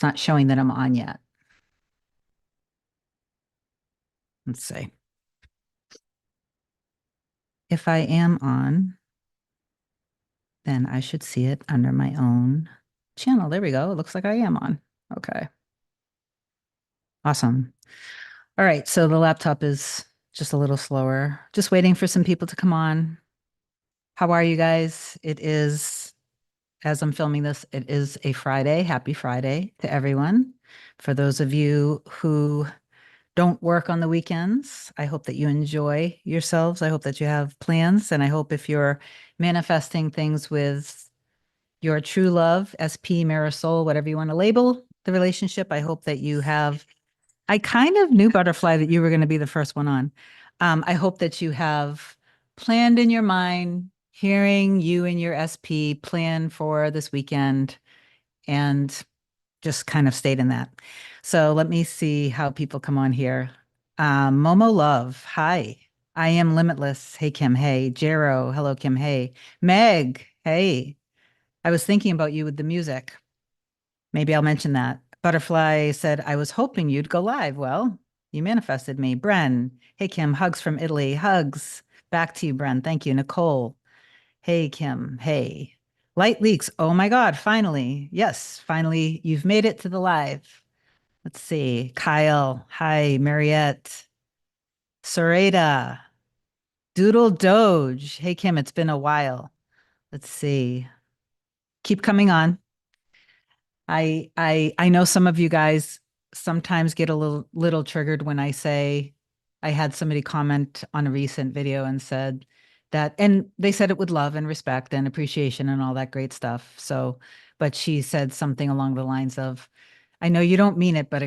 not showing that I'm on yet. Let's see. If I am on, then I should see it under my own channel. There we go. It looks like I am on. Okay. Awesome. All right. So the laptop is just a little slower. Just waiting for some people to come on. How are you guys? It is, as I'm filming this, it is a Friday. Happy Friday to everyone. For those of you who don't work on the weekends, I hope that you enjoy yourselves. I hope that you have plans. And I hope if you're manifesting things with your true love, SP, Marisol, whatever you want to label the relationship, I hope that you have. I kind of knew, Butterfly, that you were going to be the first one on. I hope that you have planned in your mind, hearing you and your SP plan for this weekend and just kind of stayed in that. So let me see how people come on here. Momo Love, hi. I am limitless. Hey, Kim. Hey, Jero. Hello, Kim. Hey, Meg. Hey, I was thinking about you with the music. Maybe I'll mention that. Butterfly said, I was hoping you'd go live. Well, you manifested me. Bren. Hey, Kim. Hugs from Italy. Hugs. Back to you, Bren. Thank you. Nicole. Hey, Kim. Hey. Light leaks. Oh my God. Finally. Yes. Finally, you've made it to the live. Let's see. Kyle. Hi. Mariette. Sarada. Doodle Doge. Hey, Kim. It's been a while. Let's see. Keep coming on. I know some of you guys sometimes get a little triggered when I say I had somebody comment on a recent video and said that, and they said it with love and respect and appreciation and all that great stuff. So, but she said something along the lines of, I know you don't mean it, but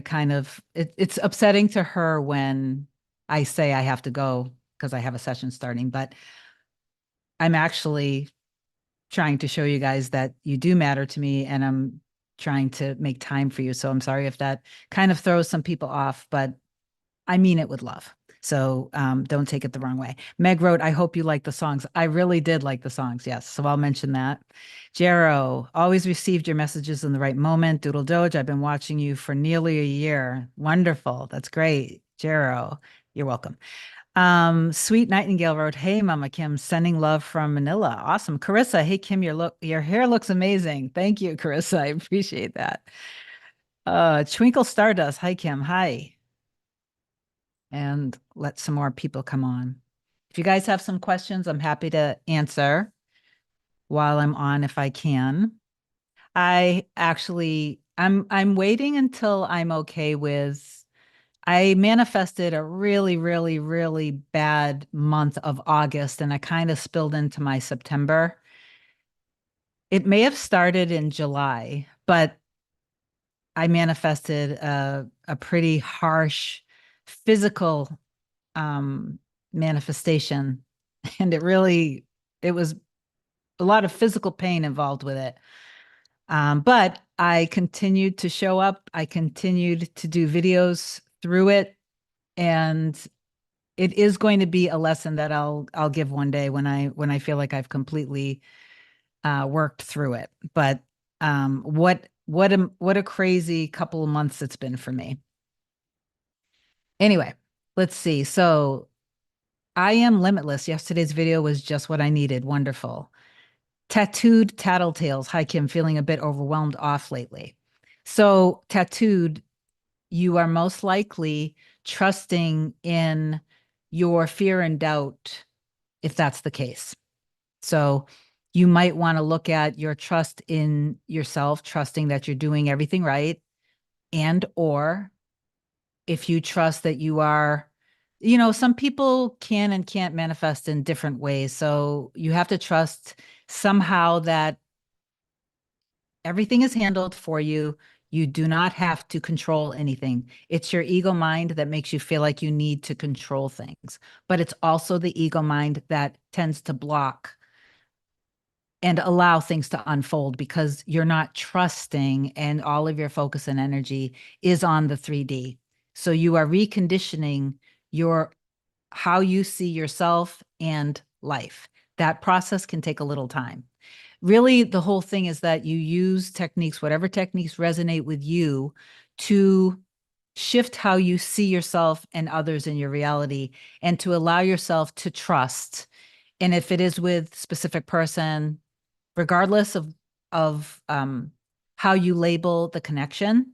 it's upsetting to her when I say I have to go because I have a session starting, but I'm actually trying to show you guys that you do matter to me and I'm trying to make time for you. So I'm sorry if that kind of throws some people off, but I mean it with love. So don't take it the wrong way. Meg wrote, I hope you like the songs. I really did like the songs. Yes. So I'll mention that. Jero, always received your messages in the right moment. Doodle Doge, I've been watching you for nearly a year. Wonderful. That's great. Jero, you're welcome. Sweet Nightingale wrote, hey, Mama Kim, sending love from Manila. Awesome. Carissa, hey, Kim, your hair looks amazing. Thank you, Carissa. I appreciate that. Twinkle Stardust, hi, Kim. Hi. And let some more people come on. If you guys have some questions, I'm happy to answer while I'm on if I can. I'm waiting until I'm okay with. I manifested a really, really, really bad month of August, and I kind of spilled into my September. It may have started in July, but I manifested a pretty harsh physical manifestation, and it was a lot of physical pain involved with it. But I continued to show up. I continued to do videos through it, and it is going to be a lesson that I'll give one day when I feel like I've completely worked through it. But what a crazy couple of months it's been for me. Anyway, let's see. So I am limitless. Yesterday's video was just what I needed. Wonderful. Tattooed Tattletales. Hi, Kim. Feeling a bit overwhelmed off lately. So tattooed, you are most likely trusting in your fear and doubt if that's the case. So you might want to look at your trust in yourself, trusting that you're doing everything right. And or if you trust that you are, some people can and can't manifest in different ways. So you have to trust somehow that everything is handled for you. You do not have to control anything. It's your ego mind that makes you feel like you need to control things, but it's also the ego mind that tends to block and allow things to unfold because you're not trusting and all of your focus and energy is on the 3D. So you are reconditioning your how you see yourself and life. That process can take a little time. Really, the whole thing is that you use techniques, whatever techniques resonate with you, to shift how you see yourself and others in your reality, and to allow yourself to trust. And if it is with specific person, regardless of how you label the connection,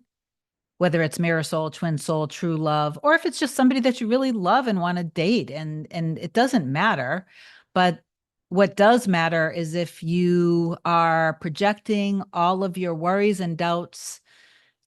whether it's mirror soul, twin soul, true love, or if it's just somebody that you really love and want to date, and it doesn't matter. But what does matter is if you are projecting all of your worries and doubts.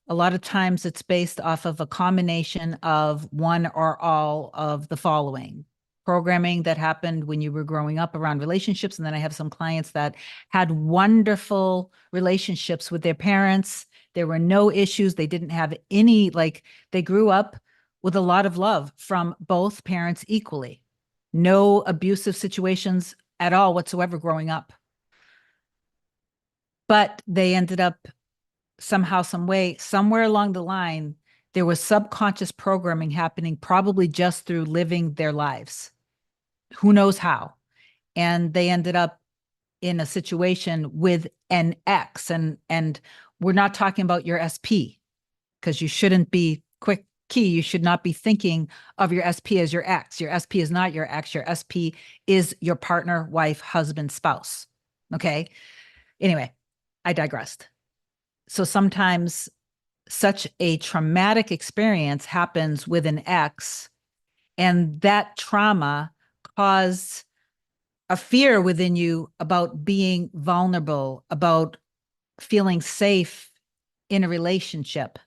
A lot of times it's based off of a combination of one or all of the following: programming that happened when you were growing up around relationships. And then I have some clients that had wonderful relationships with their parents. There were no issues. They didn't have any, like, they grew up with a lot of love from both parents equally. No abusive situations at all whatsoever growing up. But they ended up somehow, some way, somewhere along the line, there was subconscious programming happening, probably just through living their lives. Who knows how? And they ended up in a situation with an ex. And we're not talking about your SP, because you shouldn't be quick key. You should not be thinking of your SP as your ex. Your SP is not your ex. Your SP is your partner, wife, husband, spouse. Okay. Anyway, I digressed. So sometimes such a traumatic experience happens with an ex, and that trauma caused a fear within you about being vulnerable, about feeling safe in a relationship.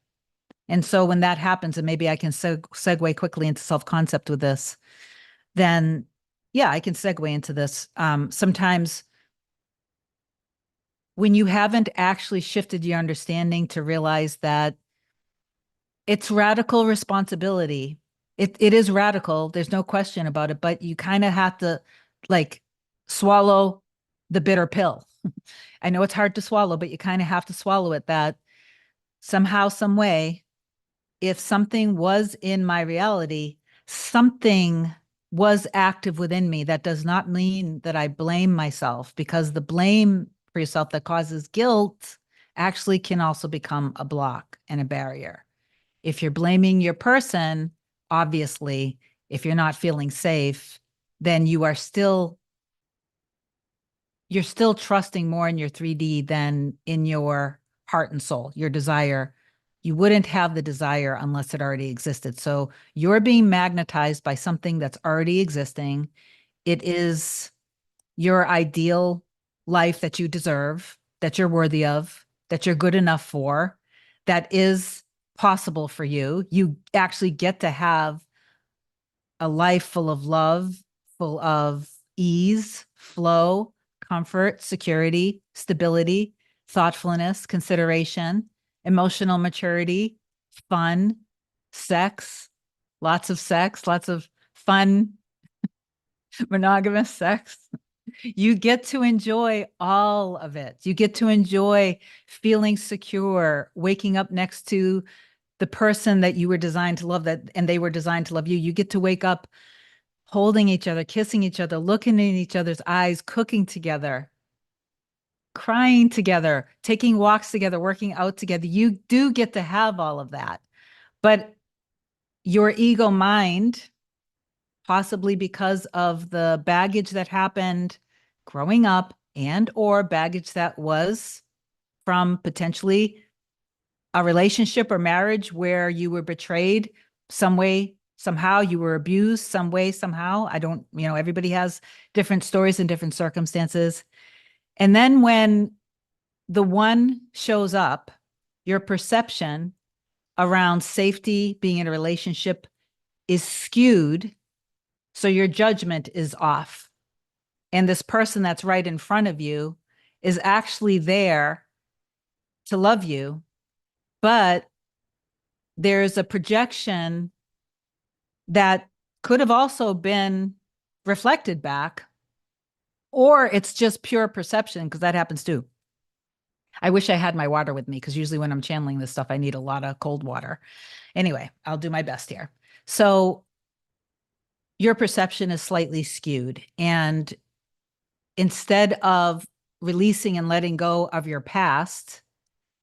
And so when that happens, and maybe I can segue quickly into self-concept with this, then yeah, I can segue into this. Sometimes when you haven't actually shifted your understanding to realize that it's radical responsibility. It is radical. There's no question about it, but you kind of have to, like, swallow the bitter pill. I know it's hard to swallow, but you kind of have to swallow it, that somehow, some way, if something was in my reality, something was active within me. That does not mean that I blame myself, because the blame for yourself that causes guilt actually can also become a block and a barrier. If you're blaming your person, obviously, if you're not feeling safe, then you're still trusting more in your 3D than in your heart and soul, your desire. You wouldn't have the desire unless it already existed. So you're being magnetized by something that's already existing. It is your ideal life that you deserve, that you're worthy of, that you're good enough for, that is possible for you. You actually get to have a life full of love, full of ease, flow, comfort, security, stability, thoughtfulness, consideration, emotional maturity, fun, sex, lots of fun, monogamous sex. You get to enjoy all of it. You get to enjoy feeling secure, waking up next to the person that you were designed to love, that, and they were designed to love you. You get to wake up holding each other, kissing each other, looking in each other's eyes, cooking together, crying together, taking walks together, working out together. You do get to have all of that. But your ego mind, possibly because of the baggage that happened growing up, and or baggage that was from potentially a relationship or marriage where you were betrayed some way, somehow, you were abused some way, somehow. I don't, everybody has different stories and different circumstances. And then when the one shows up, your perception around safety, being in a relationship, is skewed. So your judgment is off. And this person that's right in front of you is actually there to love you, but there's a projection that could have also been reflected back, or it's just pure perception, because that happens too. I wish I had my water with me, because usually when I'm channeling this stuff, I need a lot of cold water. Anyway, I'll do my best here. So your perception is slightly skewed. And instead of releasing and letting go of your past,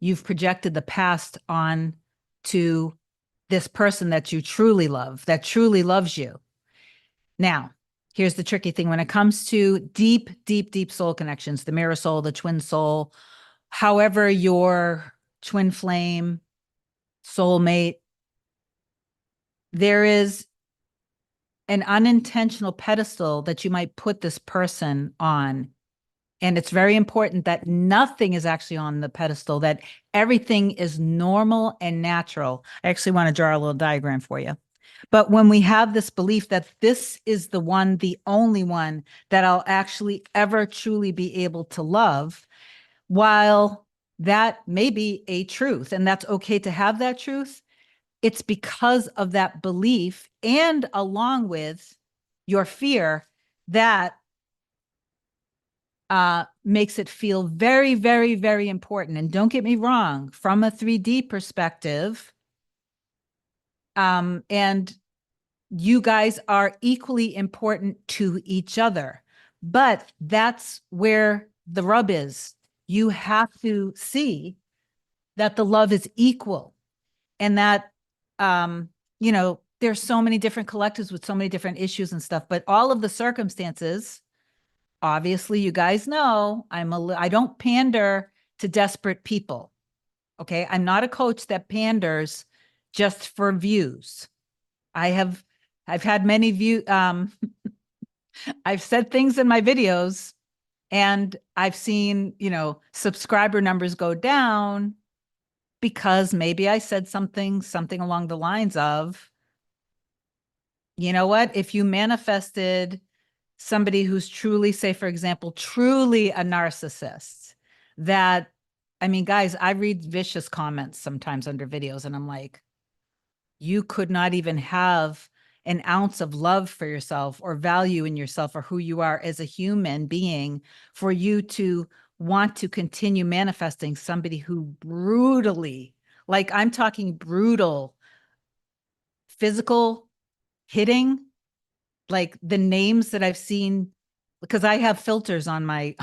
you've projected the past on to this person that you truly love, that truly loves you. Now, here's the tricky thing. When it comes to deep, deep, deep soul connections, the mirror soul, the twin soul, however your twin flame, soulmate, there is an unintentional pedestal that you might put this person on. And it's very important that nothing is actually on the pedestal, that everything is normal and natural. I actually want to draw a little diagram for you. But when we have this belief that this is the one, the only one that I'll actually ever truly be able to love, while that may be a truth, and that's okay to have that truth, it's because of that belief and along with your fear that makes it feel very, very, very important. And don't get me wrong, from a 3D perspective, and you guys are equally important to each other. But that's where the rub is. You have to see that the love is equal and that, there's so many different collectives with so many different issues and stuff, but all of the circumstances, obviously, you guys know I don't pander to desperate people. Okay. I'm not a coach that panders just for views. I've had many I've said things in my videos and I've seen, subscriber numbers go down because maybe I said something along the lines of, you know what, if you manifested somebody who's truly, say, for example, truly a narcissist, that, I mean, guys, I read vicious comments sometimes under videos and I'm like, you could not even have an ounce of love for yourself or value in yourself or who you are as a human being for you to want to continue manifesting somebody who brutally, like I'm talking brutal, physical hitting, like the names that I've seen, because I have filters on my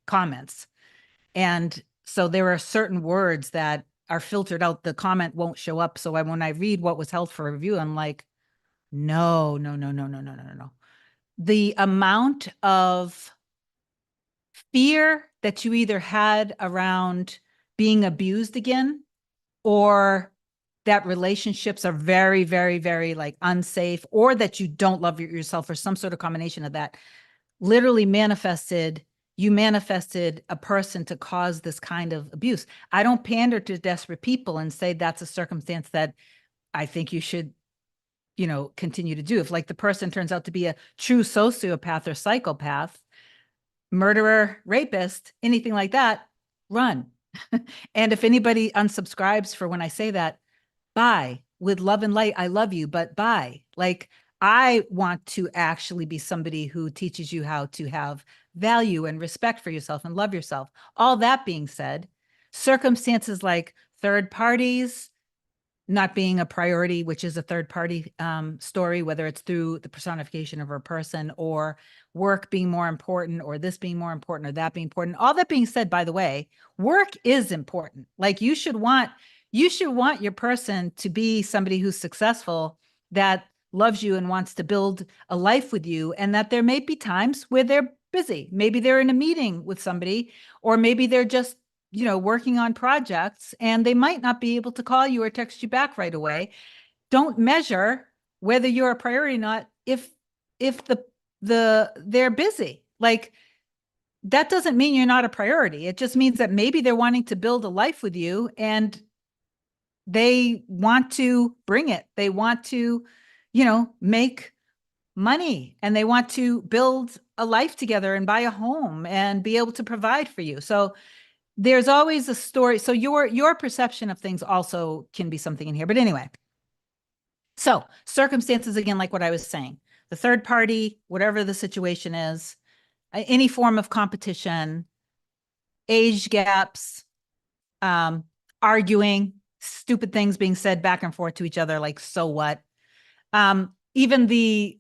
comments. And so there are certain words that are filtered out. The comment won't show up. So when I read what was held for review, I'm like, no, no, no, no, no, no, no, no. The amount of fear that you either had around being abused again, or that relationships are very, very, very like unsafe, or that you don't love yourself, or some sort of combination of that, literally you manifested a person to cause this kind of abuse. I don't pander to desperate people and say that's a circumstance that I think you should, continue to do. If like the person turns out to be a true sociopath or psychopath, murderer, rapist, anything like that, run. And if anybody unsubscribes for when I say that, bye. With love and light, I love you, but bye. Like, I want to actually be somebody who teaches you how to have value and respect for yourself and love yourself. All that being said, circumstances like third parties not being a priority, which is a third party story, whether it's through the personification of a person or work being more important or this being more important or that being important. All that being said, by the way, work is important. Like you should want your person to be somebody who's successful, that loves you and wants to build a life with you, and that there may be times where they're busy. Maybe they're in a meeting with somebody, or maybe they're just working on projects and they might not be able to call you or text you back right away. Don't measure whether you're a priority or not if they're busy. Like, that doesn't mean you're not a priority. It just means that maybe they're wanting to build a life with you and they want to bring it. They want to, make money, and they want to build a life together and buy a home and be able to provide for you. So there's always a story. So your perception of things also can be something in here. But anyway, so circumstances, again, like what I was saying, the third party, whatever the situation is, any form of competition, age gaps, arguing, stupid things being said back and forth to each other, like, so what? Even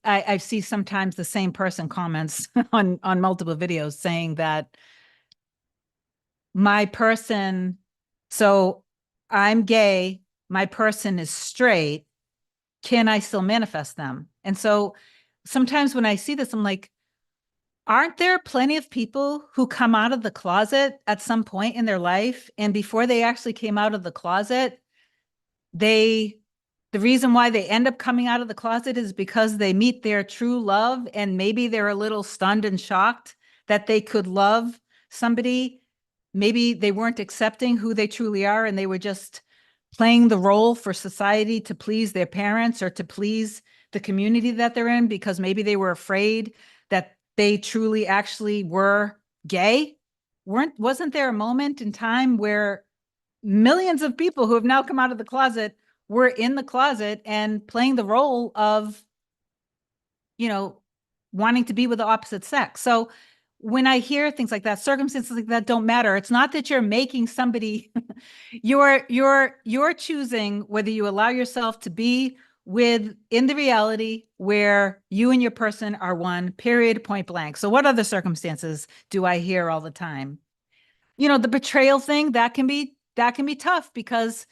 I see sometimes the same person comments on multiple videos saying that, my person, so I'm gay, my person is straight, can I still manifest them? And so sometimes when I see this, I'm like, aren't there plenty of people who come out of the closet at some point in their life? And before they actually came out of the closet, they, the reason why they end up coming out of the closet is because they meet their true love. And maybe they're a little stunned and shocked that they could love somebody. Maybe they weren't accepting who they truly are, and they were just playing the role for society to please their parents or to please the community that they're in, because maybe they were afraid that they truly actually were gay. Wasn't there a moment in time where millions of people who have now come out of the closet were in the closet and playing the role of, you know, wanting to be with the opposite sex? So when I hear things like that, circumstances like that don't matter. It's not that you're making somebody you're choosing whether you allow yourself to be with in the reality where you and your person are one, period, point blank. So what other circumstances do I hear all the time? You know, the betrayal thing, that can be tough, because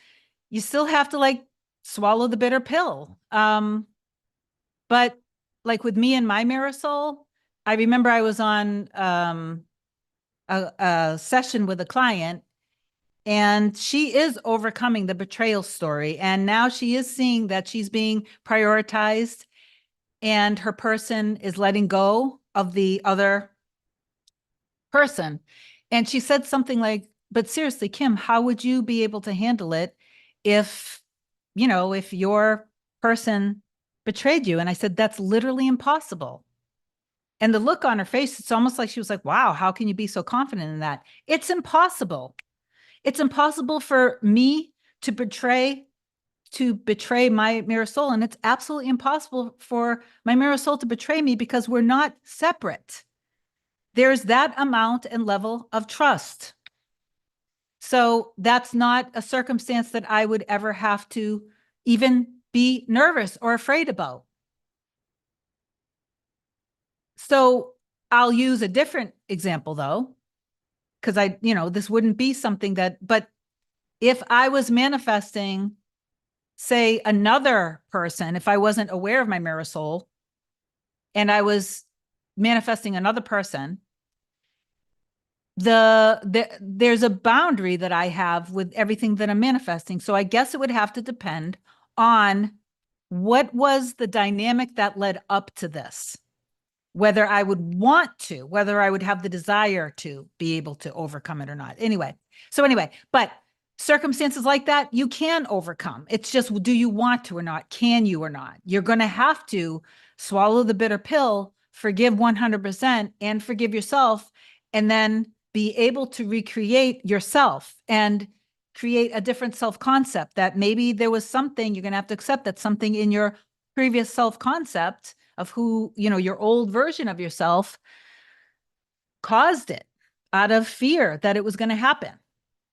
you still have to like swallow the bitter pill. But like with me and my Marisol, I remember I was on a session with a client, and she is overcoming the betrayal story. And now she is seeing that she's being prioritized, and her person is letting go of the other person. And she said something like, but seriously, Kim, how would you be able to handle it if, if your person betrayed you? And I said, that's literally impossible. And the look on her face, it's almost like she was like, wow, how can you be so confident in that? It's impossible. It's impossible for me to betray my mirror soul. And it's absolutely impossible for my mirror soul to betray me, because we're not separate. There's that amount and level of trust. So that's not a circumstance that I would ever have to even be nervous or afraid about. So I'll use a different example though, because this wouldn't be something but if I was manifesting, say, another person, if I wasn't aware of my mirror soul and I was manifesting another person, there's a boundary that I have with everything that I'm manifesting. So I guess it would have to depend on what was the dynamic that led up to this, whether I would want to, whether I would have the desire to be able to overcome it or not. Anyway, but circumstances like that, you can overcome. It's just, do you want to or not? Can you or not? You're going to have to swallow the bitter pill, forgive 100% and forgive yourself, and then be able to recreate yourself and create a different self-concept. That maybe there was something, you're going to have to accept that something in your previous self-concept of who, your old version of yourself caused it out of fear that it was going to happen.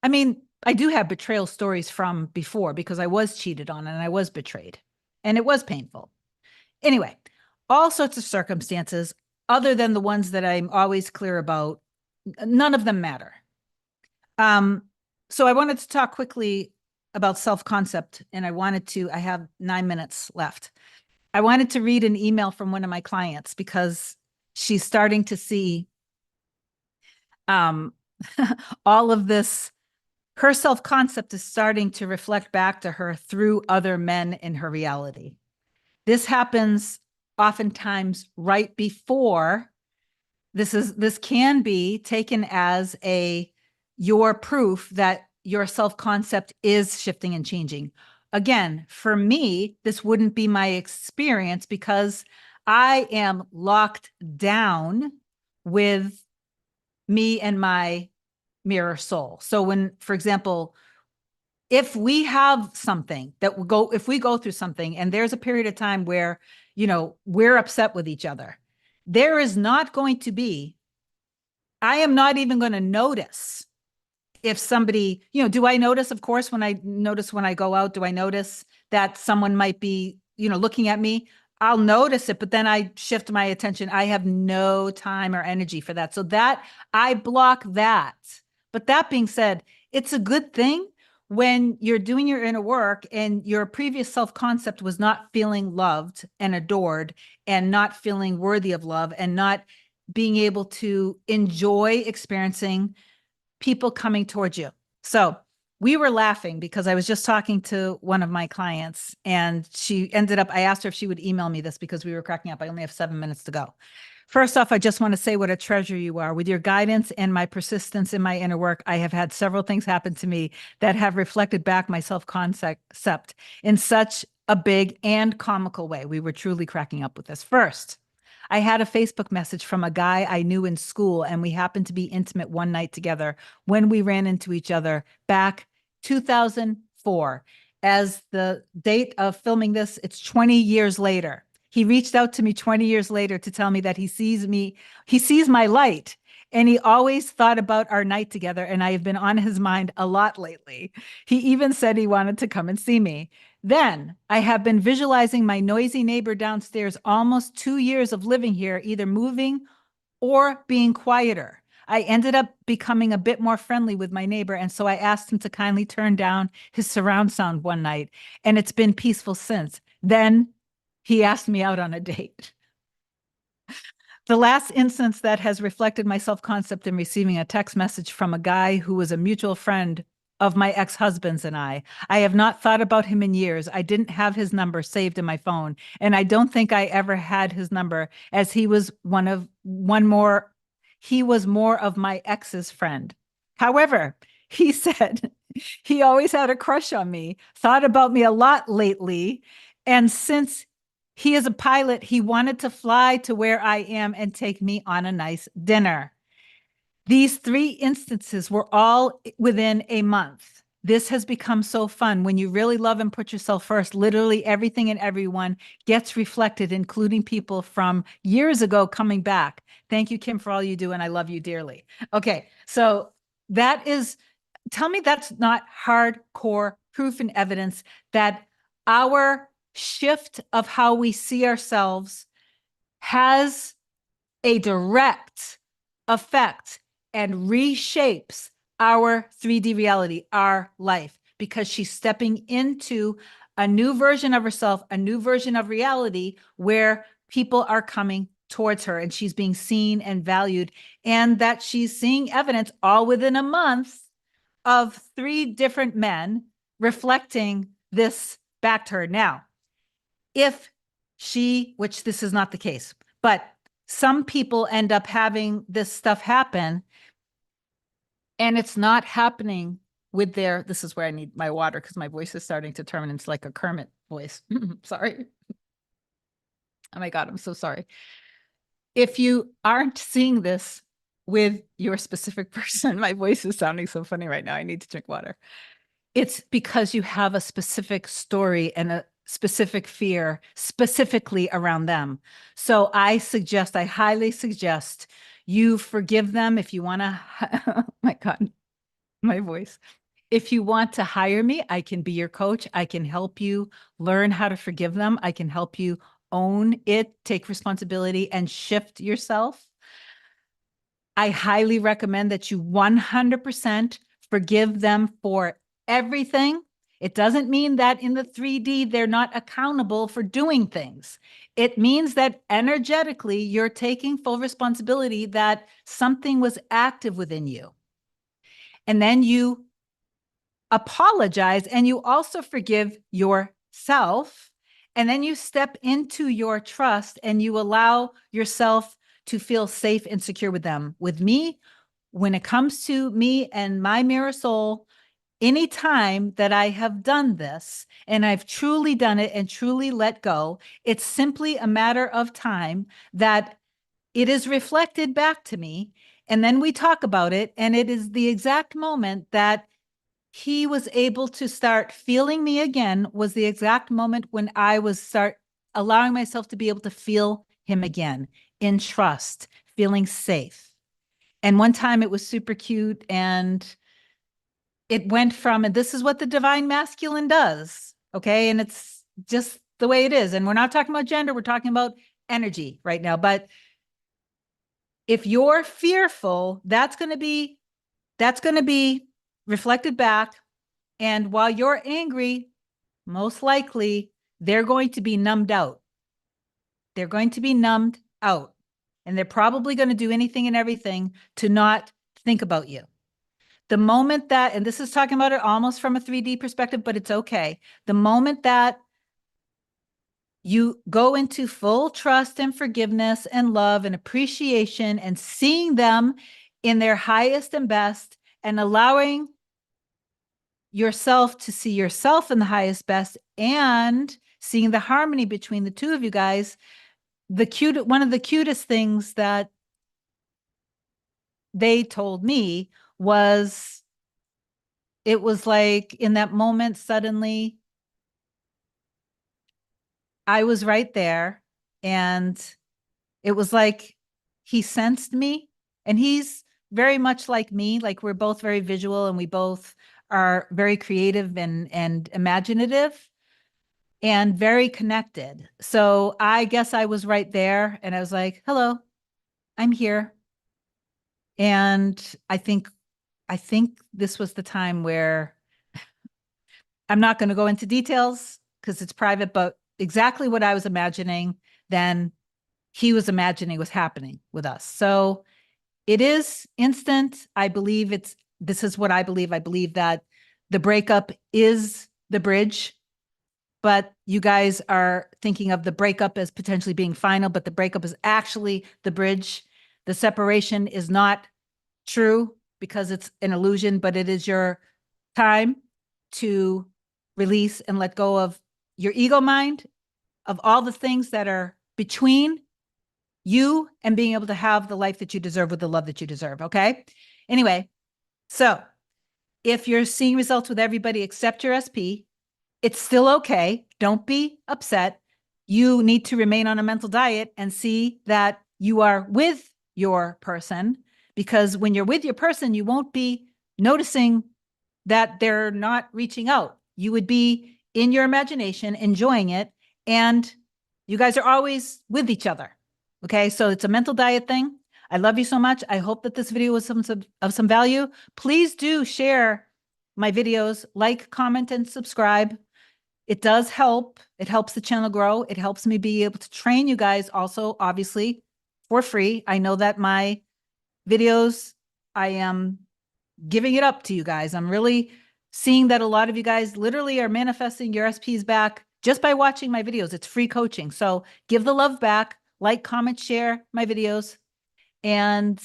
I mean, I do have betrayal stories from before, because I was cheated on and I was betrayed, and it was painful. Anyway, all sorts of circumstances other than the ones that I'm always clear about, none of them matter. So I wanted to talk quickly about self-concept, and I have 9 minutes left. I wanted to read an email from one of my clients, because she's starting to see all of this. Her self-concept is starting to reflect back to her through other men in her reality. This happens oftentimes right before. This can be taken as your proof that your self-concept is shifting and changing. Again, for me, this wouldn't be my experience, because I am locked down with me and my mirror soul. So when, for example, if we have something if we go through something and there's a period of time where, we're upset with each other, there is not going to be, I am not even going to notice if somebody, do I notice, of course, when I go out, do I notice that someone might be, looking at me? I'll notice it, but then I shift my attention. I have no time or energy for that. So that I block that But that being said, it's a good thing when you're doing your inner work and your previous self-concept was not feeling loved and adored and not feeling worthy of love and not being able to enjoy experiencing people coming towards you. So we were laughing because I was just talking to one of my clients and I asked her if she would email me this because we were cracking up. I only have 7 minutes to go. First off, I just want to say what a treasure you are. With your guidance and my persistence in my inner work, I have had several things happen to me that have reflected back my self-concept in such a big and comical way. We were truly cracking up with this. First, I had a Facebook message from a guy I knew in school, and we happened to be intimate one night together when we ran into each other back 2004. As the date of filming this, it's 20 years later. He reached out to me 20 years later to tell me that he sees my light, and he always thought about our night together, and I have been on his mind a lot lately. He even said he wanted to come and see me. Then I have been visualizing my noisy neighbor downstairs almost 2 years of living here, either moving or being quieter. I ended up becoming a bit more friendly with my neighbor, and so I asked him to kindly turn down his surround sound one night, and it's been peaceful since. Then he asked me out on a date. The last instance that has reflected my self-concept in receiving a text message from a guy who was a mutual friend of my ex-husband's and I. I have not thought about him in years. I didn't have his number saved in my phone, and I don't think I ever had his number, as he was more of my ex's friend. However, he said he always had a crush on me, thought about me a lot lately, and since he is a pilot, he wanted to fly to where I am and take me on a nice dinner. These 3 instances were all within a month. This has become so fun. When you really love and put yourself first, literally everything and everyone gets reflected, including people from years ago coming back. Thank you, Kim, for all you do, and I love you dearly. Okay, so tell me that's not hardcore proof and evidence that our shift of how we see ourselves has a direct effect and reshapes our 3D reality, our life, because she's stepping into a new version of herself, a new version of reality where people are coming towards her and she's being seen and valued, and that she's seeing evidence all within a month of 3 different men reflecting this back to her. Now, which this is not the case, but some people end up having this stuff happen and it's not happening with this is where I need my water because my voice is starting to turn into like a Kermit voice. Sorry. Oh my God, I'm so sorry. If you aren't seeing this with your specific person, my voice is sounding so funny right now. I need to drink water. It's because you have a specific story and a specific fear specifically around them. So I highly suggest you forgive them if you want to. Oh my God, my voice. If you want to hire me, I can be your coach. I can help you learn how to forgive them. I can help you own it, take responsibility, and shift yourself. I highly recommend that you 100% forgive them for everything. It doesn't mean that in the 3D, they're not accountable for doing things. It means that energetically, you're taking full responsibility that something was active within you. And then you apologize and you also forgive yourself. And then you step into your trust and you allow yourself to feel safe and secure with them. With me, when it comes to me and my mirror soul, anytime that I have done this and I've truly done it and truly let go, it's simply a matter of time that it is reflected back to me. And then we talk about it. And it is the exact moment that he was able to start feeling me again, was the exact moment when I was start allowing myself to be able to feel him again in trust, feeling safe. And one time it was super cute, and it went from, and this is what the divine masculine does. Okay. And it's just the way it is. And we're not talking about gender. We're talking about energy right now. But if you're fearful, that's going to be That's going to be reflected back. And while you're angry, most likely they're going to be numbed out. They're going to be numbed out. And they're probably going to do anything and everything to not think about you. The moment that, and this is talking about it almost from a 3D perspective, but it's okay. The moment that you go into full trust and forgiveness and love and appreciation and seeing them in their highest and best and allowing yourself to see yourself in the highest best and seeing the harmony between the two of you guys. One of the cutest things that they told me was, it was like in that moment, suddenly I was right there, and it was like he sensed me, and he's very much like me. Like, we're both very visual and we both are very creative and imaginative and very connected. So I guess I was right there, and I was like, hello, I'm here. And I think this was the time where, I'm not going to go into details because it's private, but exactly what I was imagining, then he was imagining was happening with us. So it is instant. I believe this is what I believe. I believe that the breakup is the bridge, but you guys are thinking of the breakup as potentially being final, but the breakup is actually the bridge. The separation is not true because it's an illusion, but it is your time to release and let go of your ego mind, of all the things that are between you and being able to have the life that you deserve with the love that you deserve. Okay. Anyway, so if you're seeing results with everybody except your SP, it's still okay. Don't be upset. You need to remain on a mental diet and see that you are with your person, because when you're with your person, you won't be noticing that they're not reaching out. You would be in your imagination, enjoying it, and you guys are always with each other. Okay, so it's a mental diet thing. I love you so much. I hope that this video was of some value. Please do share my videos, like, comment, and subscribe. It does help. It helps the channel grow. It helps me be able to train you guys also, obviously, for free. I know that my videos, I am giving it up to you guys. I'm really seeing that a lot of you guys literally are manifesting your SPs back just by watching my videos. It's free coaching. So give the love back, like, comment, share my videos. And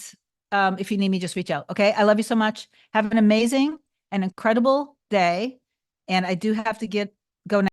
if you need me, just reach out. Okay. I love you so much. Have an amazing and incredible day. And I do have to go now.